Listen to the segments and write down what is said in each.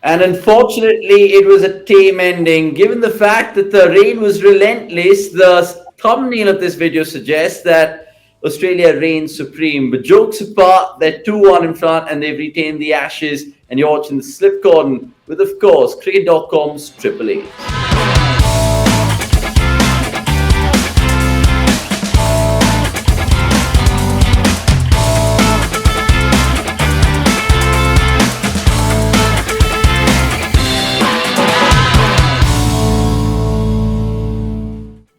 And unfortunately, it was a tame ending. Given the fact that the rain was relentless, the thumbnail of this video suggests that Australia reigns supreme. But jokes apart, they're 2-1 in front and they've retained the Ashes. And you're watching the Slip Cordon with, of course, cricket.com's Triple A.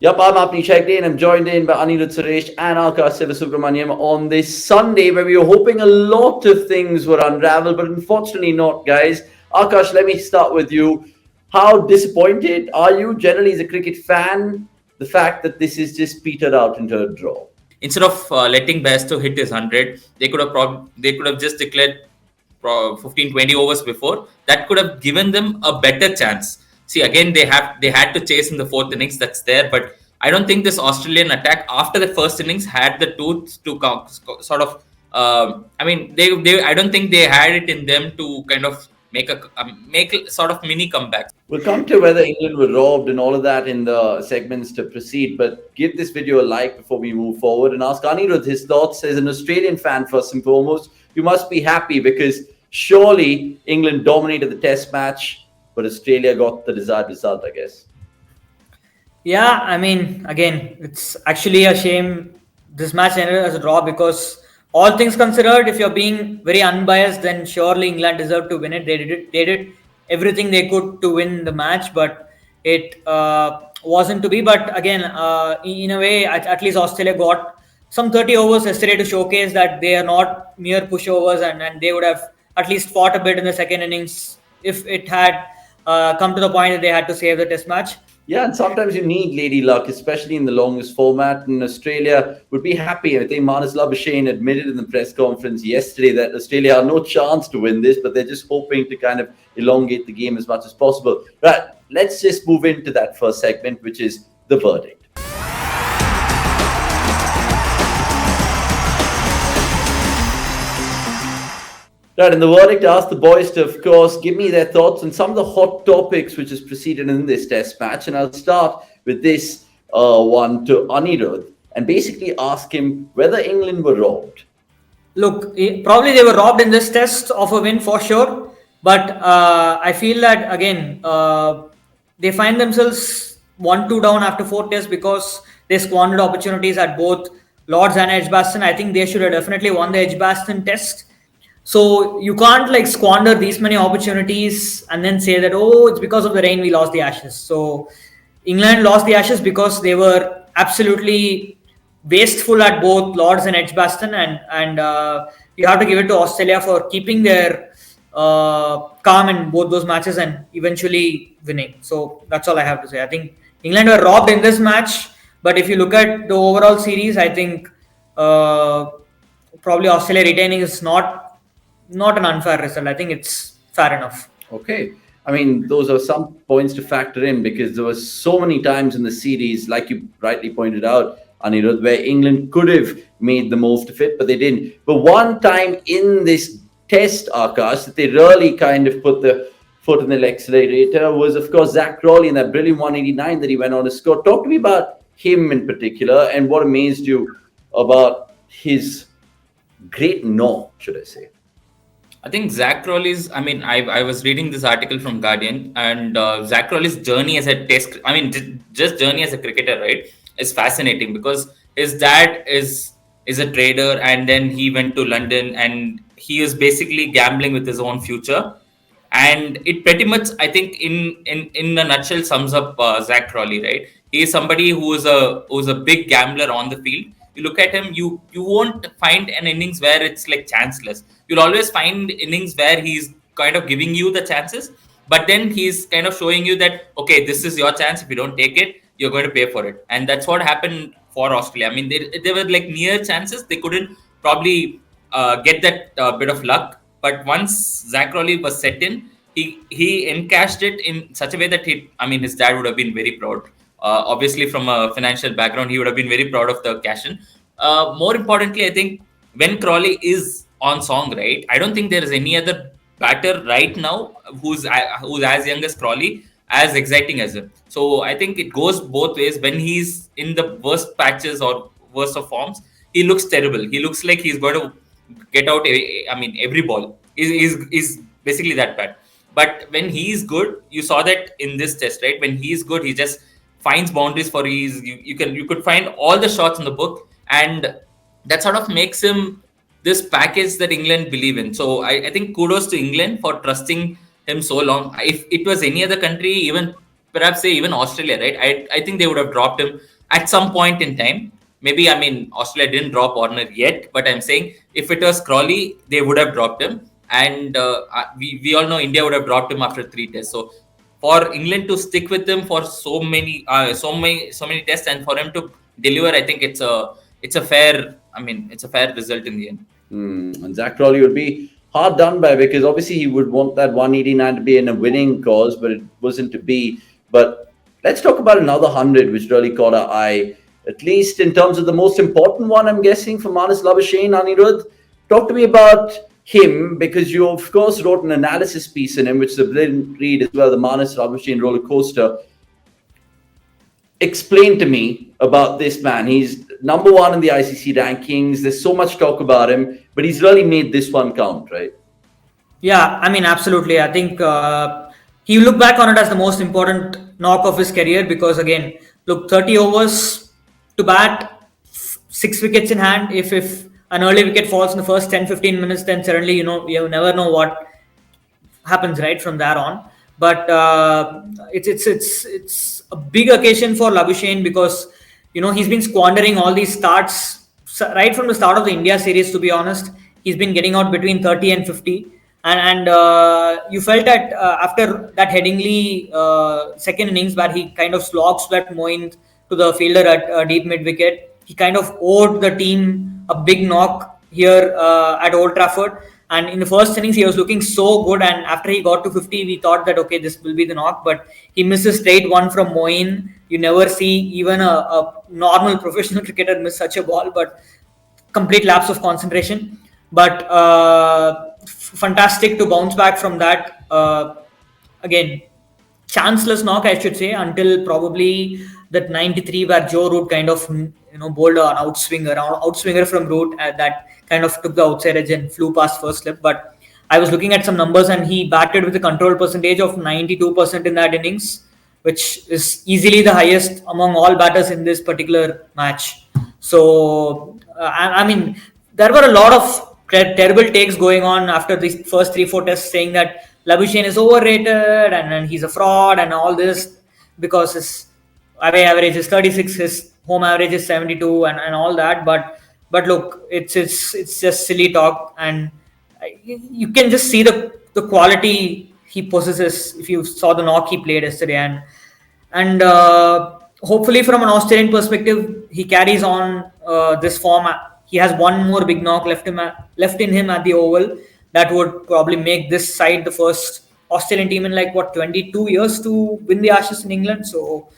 Yep, I'm Apni Chekde and I'm joined in by Anirudh Suresh and Akash Sivasubramaniam on this Sunday where we were hoping a lot of things would unravel, but unfortunately not, guys. Akash, let me start with you. How disappointed are you generally as a cricket fan, the fact that this is just petered out into a draw? Instead of letting Bairstow hit his 100, they could have just declared 15-20 overs before. That could have given them a better chance. See, again, they had to chase in the fourth innings. That's there, but I don't think this Australian attack after the first innings had the tools to sort of. I don't think they had it in them to kind of make a sort of mini comeback. We'll come to whether England were robbed and all of that in the segments to proceed, but give this video a like before we move forward and ask Anirudh his thoughts as an Australian fan first and foremost. You must be happy because surely England dominated the test match, but Australia got the desired result, I guess. Yeah, I mean, again, it's actually a shame this match ended as a draw because all things considered, if you're being very unbiased, then surely England deserved to win it. They did everything they could to win the match, but it wasn't to be. But again, in a way, at least Australia got some 30 overs yesterday to showcase that they are not mere pushovers and they would have at least fought a bit in the second innings if it had come to the point that they had to save the test match. Yeah, and sometimes you need lady luck, especially in the longest format. And Australia would be happy. I think Marnus Labuschagne admitted in the press conference yesterday that Australia have no chance to win this, but they're just hoping to kind of elongate the game as much as possible. Right, let's just move into that first segment, which is the verdict. Right, and the verdict asked the boys to, of course, give me their thoughts on some of the hot topics which has proceeded in this test match. And I'll start with this one to Anirudh and basically ask him whether England were robbed. Look, probably they were robbed in this test of a win for sure. But I feel that, again, they find themselves 1-2 down after 4 tests because they squandered opportunities at both Lords and Edgbaston. I think they should have definitely won the Edgbaston test. So you can't squander these many opportunities and then say that, oh, it's because of the rain we lost the Ashes. So England lost the Ashes because they were absolutely wasteful at both Lords and Edgbaston, and you have to give it to Australia for keeping their calm in both those matches and eventually winning. So that's all I have to say. I think England were robbed in this match, but if you look at the overall series, I think probably Australia retaining is not an unfair result. I think it's fair enough. Okay. I mean, those are some points to factor in because there were so many times in the series, like you rightly pointed out, Anirudh, where England could have made the most of it, but they didn't. But one time in this test, Akash, that they really kind of put the foot in the accelerator was, of course, Zach Crawley in that brilliant 189 that he went on to score. Talk to me about him in particular and what amazed you about his great knock, should I say. I think Zach Crawley's, I was reading this article from Guardian, and Zach Crawley's journey as a just journey as a cricketer, right, is fascinating because his dad is a trader, and then he went to London and he is basically gambling with his own future. And it pretty much, I think, in a nutshell, sums up Zach Crawley, right? He is somebody who's a big gambler on the field. You look at him, you won't find an innings where it's chanceless. You'll always find innings where he's kind of giving you the chances, but then he's kind of showing you that, okay, this is your chance. If you don't take it, you're going to pay for it. And that's what happened for Australia. I mean, they were near chances. They couldn't probably get that bit of luck. But once Zach Crawley was set in, he encashed it in such a way that his dad would have been very proud. Obviously, from a financial background, he would have been very proud of the cash in. More importantly, I think when Crawley is on song, right, I don't think there is any other batter right now who's as young as Crawley, as exciting as him. So I think it goes both ways. When he's in the worst patches or worst of forms, he looks terrible. He looks like he's going to get out. I mean, every ball is basically that bad. But when he's good, you saw that in this test, right? When he's good, he just finds boundaries for ease. You could find all the shots in the book, and that sort of makes him this package that England believe in. So I think kudos to England for trusting him so long. If it was any other country, even perhaps say even Australia, right? I think they would have dropped him at some point in time. Maybe, I mean, Australia didn't drop Warner yet, but I'm saying if it was Crawley, they would have dropped him. And we all know India would have dropped him after 3 tests. So for England to stick with him for so many tests, and for him to deliver, I think it's a fair. I mean, it's a fair result in the end. And Zach Crawley would be hard done by, because obviously he would want that 189 to be in a winning cause, but it wasn't to be. But let's talk about another 100 which really caught our eye, at least in terms of the most important one, I'm guessing, for Marnus Labuschagne. Anirudh, talk to me about him, because you of course wrote an analysis piece in him, which is a brilliant read as well, the Marnus Labuschagne roller coaster. Explain to me about this man. He's number one in the ICC rankings. There's so much talk about him, but he's really made this one count, right? Yeah, I mean, absolutely. I think he will look back on it as the most important knock of his career, because again, look, 30 overs to bat, 6 wickets in hand. If an early wicket falls in the first 10-15 minutes, then suddenly, you never know what happens right from there on. But it's a big occasion for Labuschagne, because he's been squandering all these starts right from the start of the India series. To be honest, he's been getting out between 30 and 50, and you felt that after that Headingley second innings where he kind of slog swept Moeen to the fielder at deep mid wicket, he kind of owed the team a big knock here at Old Trafford. And in the first innings, he was looking so good. And after he got to 50, we thought that, okay, this will be the knock. But he misses straight one from Moeen. You never see even a normal professional cricketer miss such a ball, but complete lapse of concentration. But fantastic to bounce back from that. Again, chanceless knock, I should say, until probably that 93 where Joe Root kind of bowled an outswinger from Root that kind of took the outside edge and flew past first slip. But I was looking at some numbers, and he batted with a control percentage of 92% in that innings, which is easily the highest among all batters in this particular match. So I mean, there were a lot of terrible takes going on after these first 3-4 tests, saying that Labuschagne is overrated and he's a fraud and all this, because his away average is 36, his home average is 72, and all that. But look, it's just silly talk, and you can just see the quality he possesses if you saw the knock he played yesterday, and hopefully from an Australian perspective, he carries on this form. He has one more big knock left in him at the Oval. That would probably make this side the first Australian team in 22 years to win the Ashes in England. So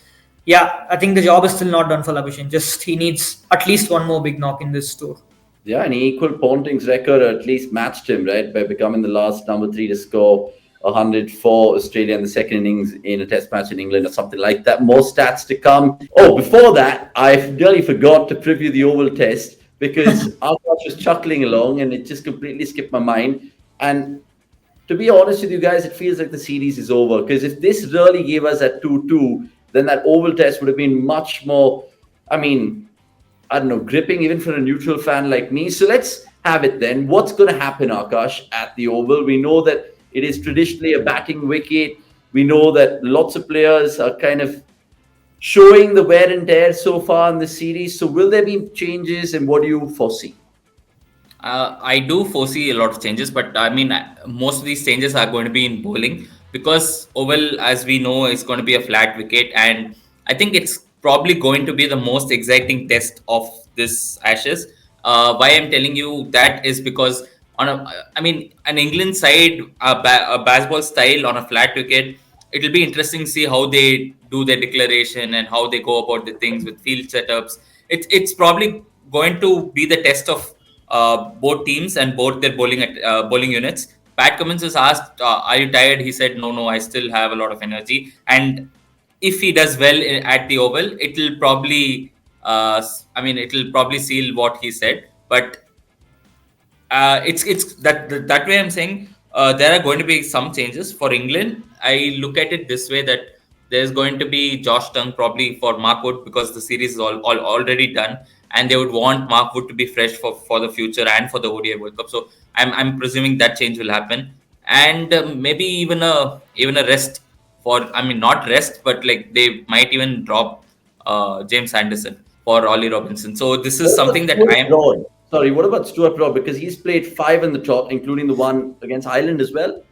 yeah, I think the job is still not done for Labuschagne. Just he needs at least one more big knock in this tour. Yeah, and he equaled Ponting's record, or at least matched him, right, by becoming the last number 3 to score 100 for Australia in the second innings in a test match in England, or something like that. More stats to come. Oh, before that, I really forgot to preview the Oval Test, because Akash was chuckling along and it just completely skipped my mind. And to be honest with you guys, it feels like the series is over, because if this really gave us that 2-2, then that Oval Test would have been much more, I don't know, gripping even for a neutral fan like me. So let's have it then. What's going to happen, Akash, at the Oval? We know that it is traditionally a batting wicket. We know that lots of players are kind of showing the wear and tear so far in the series. So will there be changes, and what do you foresee? I do foresee a lot of changes, but I mean, most of these changes are going to be in bowling, because Oval, as we know, is going to be a flat wicket, and I think it's probably going to be the most exciting test of this Ashes. Why I'm telling you that is because an England side, a baseball style on a flat wicket, it'll be interesting to see how they do their declaration and how they go about the things with field setups. It's probably going to be the test of both teams and both their bowling units. Pat Cummins was asked, "Are you tired?" He said, "No, I still have a lot of energy." And if he does well at the Oval, it'll probably, it'll probably seal what he said. But it's that way I'm saying there are going to be some changes for England. I look at it this way, that there's going to be Josh Tongue probably for Mark Wood, because the series is already done, and they would want Mark Wood to be fresh for the future and for the ODI World Cup. So I'm presuming that change will happen, and maybe even a rest for, not rest, but like they might even drop James Anderson for Ollie Robinson. So this is What about something that I Stuart am. Broad? Sorry, what about Stuart Broad? Because he's played 5 in the top, including the one against Ireland as well.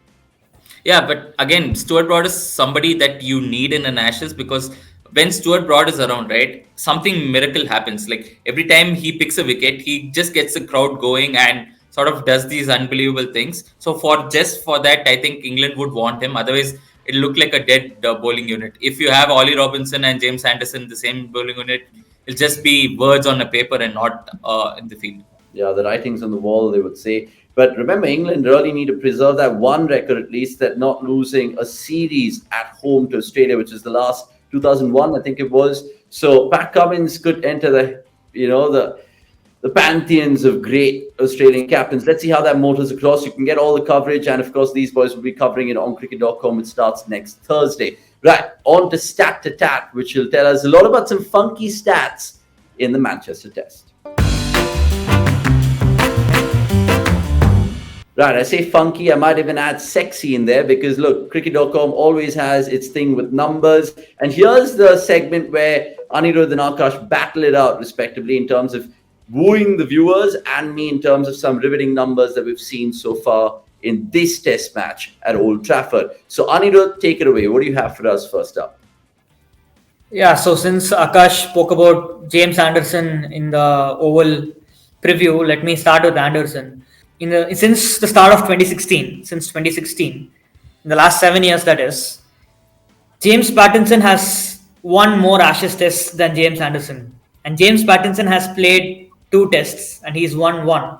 Yeah, but again, Stuart Broad is somebody that you need in an Ashes, because when Stuart Broad is around, right, something miracle happens. Like every time he picks a wicket, he just gets the crowd going and sort of does these unbelievable things. So for that, I think England would want him. Otherwise, it'll look like a dead bowling unit. If you have Ollie Robinson and James Anderson in the same bowling unit, it'll just be words on a paper and not in the field. Yeah, the writing's on the wall, they would say. But remember, England really need to preserve that one record at least, that not losing a series at home to Australia, which is the last 2001, I think it was. So Pat Cummins could enter the pantheons of great Australian captains. Let's see how that motors across. You can get all the coverage, and of course, these boys will be covering it on cricket.com. It starts next Thursday. Right, on to Stat-a-tat, which will tell us a lot about some funky stats in the Manchester Test. Right, I say funky, I might even add sexy in there, because look, cricket.com always has its thing with numbers. And here's the segment where Anirudh and Akash battle it out respectively in terms of wooing the viewers and me in terms of some riveting numbers that we've seen so far in this test match at Old Trafford. So Anirudh, take it away. What do you have for us first up? Yeah, so since Akash spoke about James Anderson in the Oval preview, let me start with Anderson. Since the start of 2016, in the last 7 years, that is, James Pattinson has won more Ashes tests than James Anderson, and James Pattinson has played 2 tests and he's won 1,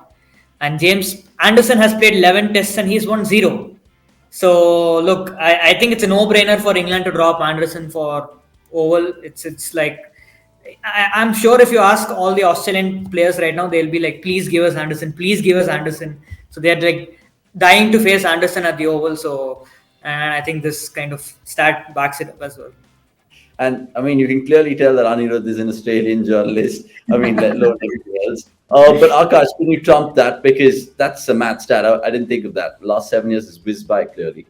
and James Anderson has played 11 tests and he's won 0. So look, I think it's a no-brainer for England to drop Anderson for Oval. It's like, I'm sure if you ask all the Australian players right now, they'll be like, please give us Anderson, please give us Anderson. So they're like dying to face Anderson at the Oval. So, and I think this kind of stat backs it up as well. And I mean, you can clearly tell that Anirudh is an Australian journalist. I mean, let alone anything else. But Akash, can you trump that? Because that's a mad stat. I didn't think of that. The last 7 years has whizzed by clearly.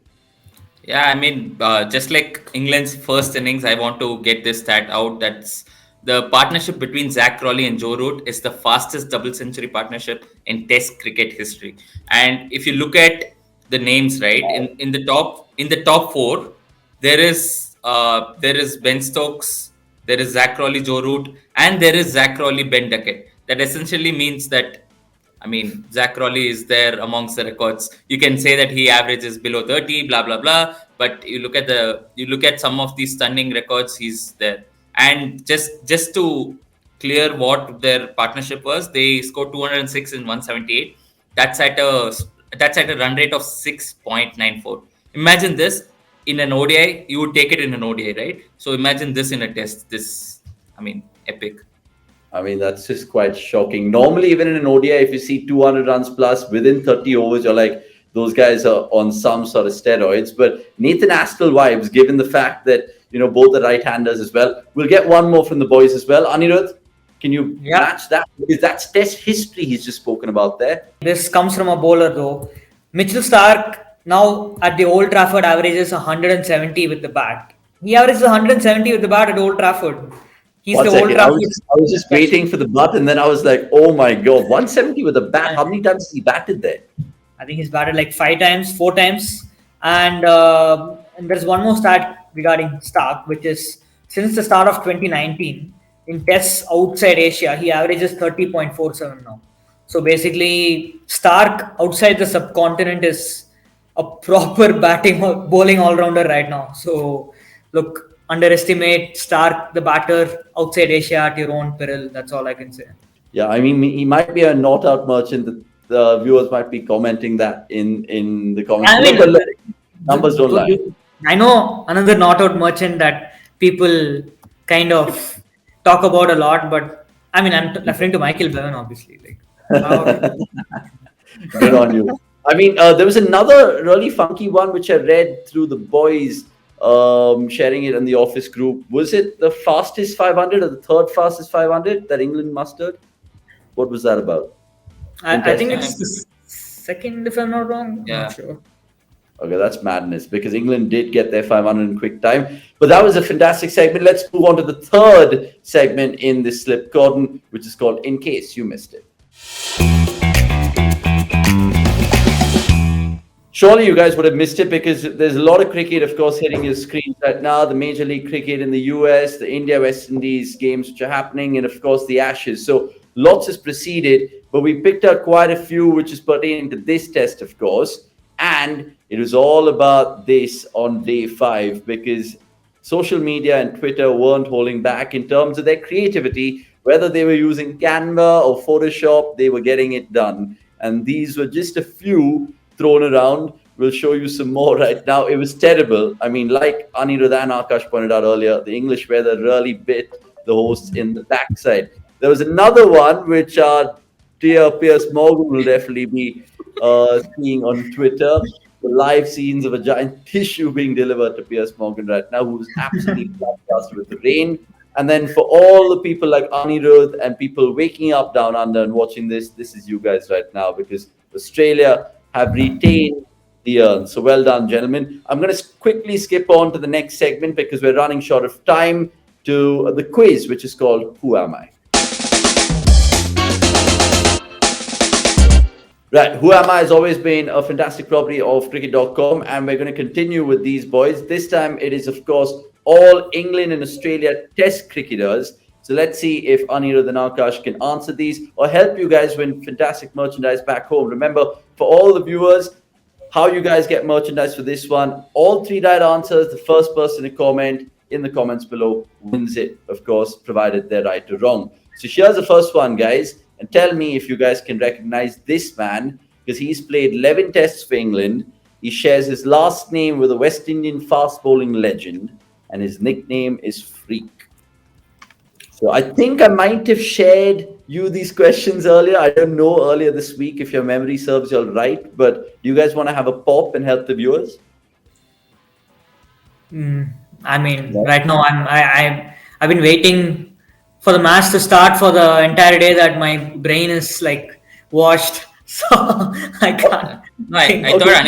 Yeah, just like England's first innings, I want to get this stat out. That's the partnership between Zach Crawley and Joe Root is the fastest double century partnership in Test cricket history. And if you look at the names, right, in the top 4, there is Ben Stokes, there is Zach Crawley, Joe Root, and there is Zach Crawley, Ben Duckett. That essentially means that, Zach Crawley is there amongst the records. You can say that he averages below 30, blah blah blah. But you look at some of these stunning records, he's there. And just to clear what their partnership was, they scored 206 in 178. That's at a run rate of 6.94. Imagine this in an ODI. You would take it in an ODI, right? So imagine this in a test. Epic. I mean, that's just quite shocking. Normally, even in an ODI, if you see 200 runs plus within 30 overs, you're like, those guys are on some sort of steroids. But Nathan Askell vibes, given the fact that, both the right-handers as well. We'll get one more from the boys as well. Anirudh, can you match that? Because that's test history he's just spoken about there. This comes from a bowler though. Mitchell Starc now at the Old Trafford averages 170 with the bat. He averages 170 with the bat at Old Trafford. He's One the second. Old Trafford. I was just waiting for the bat, and then I was like, oh my God, 170 with the bat. How many times has he batted there? I think he's batted like 4 times. And there's one more stat regarding Starc, which is since the start of 2019, in tests outside Asia, he averages 30.47 now. So basically, Starc outside the subcontinent is a proper bowling all-rounder right now. So look, underestimate Starc, the batter, outside Asia at your own peril. That's all I can say. Yeah, I mean, he might be a not-out merchant the viewers might be commenting that in the comments I below. mean, But look, numbers don't lie. I know another not out merchant that people kind of talk about a lot, but I mean, I'm referring to Michael Bevan, obviously. Like, how, Good on you. I mean, there was another really funky one which I read through the boys sharing it in the office group. Was it the fastest 500 or the third fastest 500 that England mustered? What was that about? I think Yeah, it's the second, if I'm not wrong. I'm yeah. not sure. Okay, that's madness because England did get their 500 in quick time. But that was a fantastic segment. Let's move on to the third segment in this Slip Cordon, which is called In Case You Missed It. Surely you guys would have missed it because there's a lot of cricket, of course, hitting your screens right now. The Major League Cricket in the US, the India-West Indies games which are happening, and of course the Ashes. So lots has proceeded, but we picked out quite a few which is pertaining to this test, of course. And it was all about this on day 5 because social media and Twitter weren't holding back in terms of their creativity. Whether they were using Canva or Photoshop, they were getting it done. And these were just a few thrown around. We'll show you some more right now. It was terrible. I mean, like Anirudh and Akash pointed out earlier, the English weather really bit the hosts in the backside. There was another one which our dear Piers Morgan will definitely be seeing on Twitter. The live scenes of a giant tissue being delivered to Piers Morgan right now, who's absolutely flabbergasted with the rain. And then for all the people like Anirudh and people waking up down under and watching this is you guys right now because Australia have retained the urn. So well done, gentlemen. I'm going to quickly skip on to the next segment because we're running short of time to the quiz, which is called Who Am I? Right, Who Am I has always been a fantastic property of cricket.com, and we're going to continue with these boys. This time it is, of course, all England and Australia test cricketers. So let's see if Anirudh and Akash can answer these or help you guys win fantastic merchandise back home. Remember, for all the viewers, how you guys get merchandise for this one, all 3 right answers, the first person to comment in the comments below wins it, of course, provided they're right or wrong. So here's the first one, guys. And tell me if you guys can recognize this man, because he's played 11 tests for England. He shares his last name with a West Indian fast bowling legend, and his nickname is Freak. So I think I might have shared you these questions earlier. I don't know earlier this week if your memory serves you all right, but do you guys want to have a pop and help the viewers? I mean, right now I've been waiting for the match to start for the entire day that my brain is like washed, so I can't. No, I thought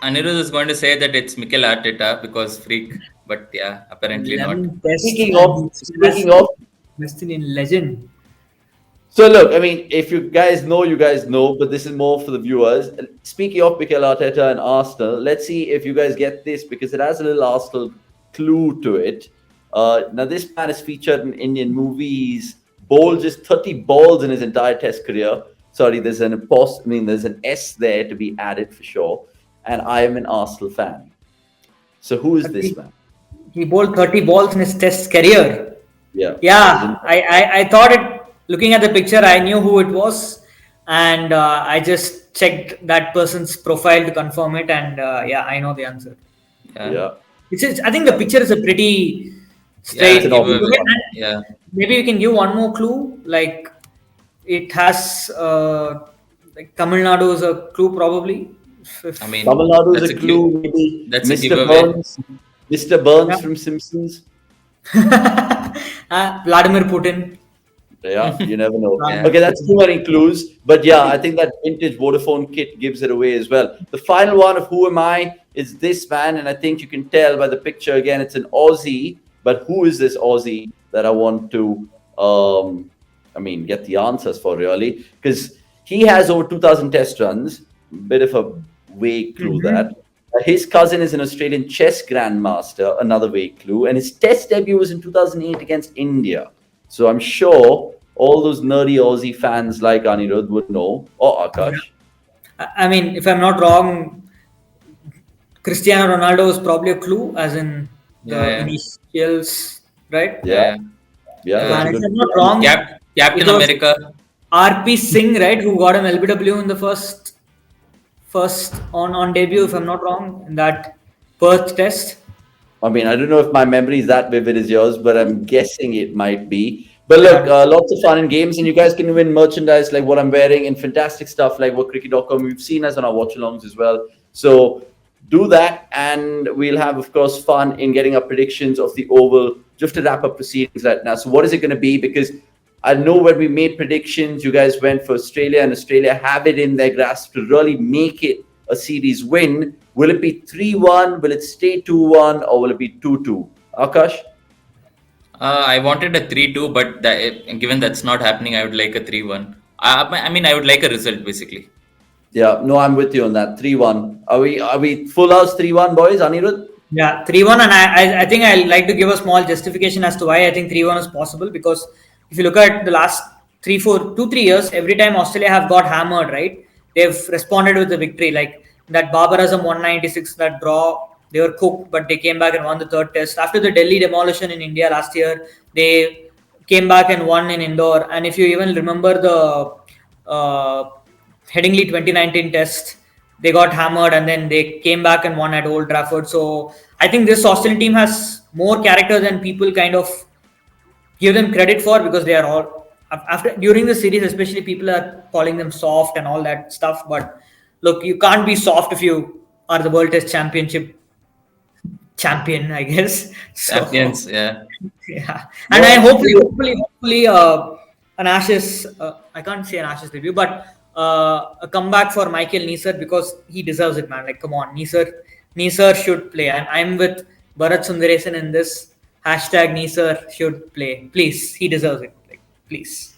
Anirudh was going to say that it's Mikel Arteta because Freak, but yeah, apparently not. Speaking of West Indian legend. So look, I mean, if you guys know, but this is more for the viewers. Speaking of Mikel Arteta and Arsenal, let's see if you guys get this because it has a little Arsenal clue to it. Now, this man is featured in Indian movies, bowled just 30 balls in his entire test career. Sorry, there's an S there to be added for sure. And I am an Arsenal fan. So who is this man? He bowled 30 balls in his test career. Yeah. Yeah, I thought it, looking at the picture, I knew who it was. And I just checked that person's profile to confirm it. And yeah, I know the answer. Yeah. I think the picture is a pretty straight. Yeah. Maybe we can give one more clue. Like it has like Tamil Nadu is a clue probably. I mean, Tamil Nadu is a clue. Maybe that's a Mr. giveaway. Burns. Mr. Burns from Simpsons. Vladimir Putin. Yeah, you never know. Yeah. Okay, that's too many clues. But yeah, I think that vintage Vodafone kit gives it away as well. The final one of Who Am I is this man. And I think you can tell by the picture again, it's an Aussie. But who is this Aussie that I want to, get the answers for really? Because he has over 2,000 test runs. Bit of a vague clue that. His cousin is an Australian chess grandmaster, another vague clue. And his test debut was in 2008 against India. So I'm sure all those nerdy Aussie fans like Anirudh would know, or Akash. I mean, if I'm not wrong, Cristiano Ronaldo is probably a clue, as in the initials, right? Yeah. And if I'm not wrong, Captain it was America. RP Singh, right, who got an LBW in the first on debut, if I'm not wrong, in that Perth Test. I mean, I don't know if my memory is that vivid as yours, but I'm guessing it might be. But look, Yeah. lots of fun in games, and you guys can win merchandise like what I'm wearing and fantastic stuff like what cricket.com. We've seen us on our watch alongs as well. So do that, and we'll have, of course, fun in getting our predictions of the Oval just to wrap up proceedings right now. So, what is it going to be? Because I know when we made predictions, you guys went for Australia, and Australia have it in their grasp to really make it a series win. Will it be 3-1? Will it stay 2-1? Or will it be 2-2? Akash? I wanted a 3-2, but given that's not happening, I would like a 3-1. I mean, I would like a result basically. Yeah, no, I'm with you on that. 3-1. Are we full house 3-1, boys? Anirudh? Yeah, 3-1, and I think I like to give a small justification as to why I think 3-1 is possible, because if you look at the last 3 years, every time Australia have got hammered, right, they've responded with a victory. Like that Babar Azam 196, that draw, they were cooked, but they came back and won the third test. After the Delhi demolition in India last year, they came back and won in Indore. And if you even remember the Headingley 2019 test, they got hammered and then they came back and won at Old Trafford. So I think this Australian team has more character than people kind of give them credit for, because they are all after during the series, especially people are calling them soft and all that stuff. But look, you can't be soft if you are the World Test Championship champion, I guess. So Champions, yeah. yeah, and I hopefully an Ashes. I can't say an Ashes debut, but a comeback for Michael Neser, because he deserves it, man. Like, come on, Neser should play. I'm with Bharat Sundaresan in this. Hashtag Neser should play, please. He deserves it. Like, please.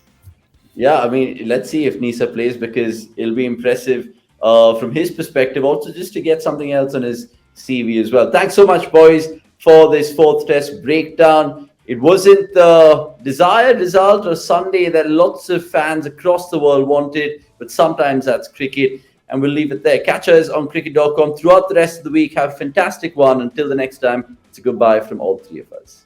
Yeah, I mean, let's see if Nisa plays, because it'll be impressive from his perspective, also just to get something else on his CV as well. Thanks so much, boys, for this fourth test breakdown. It wasn't the desired result or Sunday that lots of fans across the world wanted, but sometimes that's cricket. And we'll leave it there. Catch us on cricket.com throughout the rest of the week. Have a fantastic one. Until the next time, it's a goodbye from all three of us.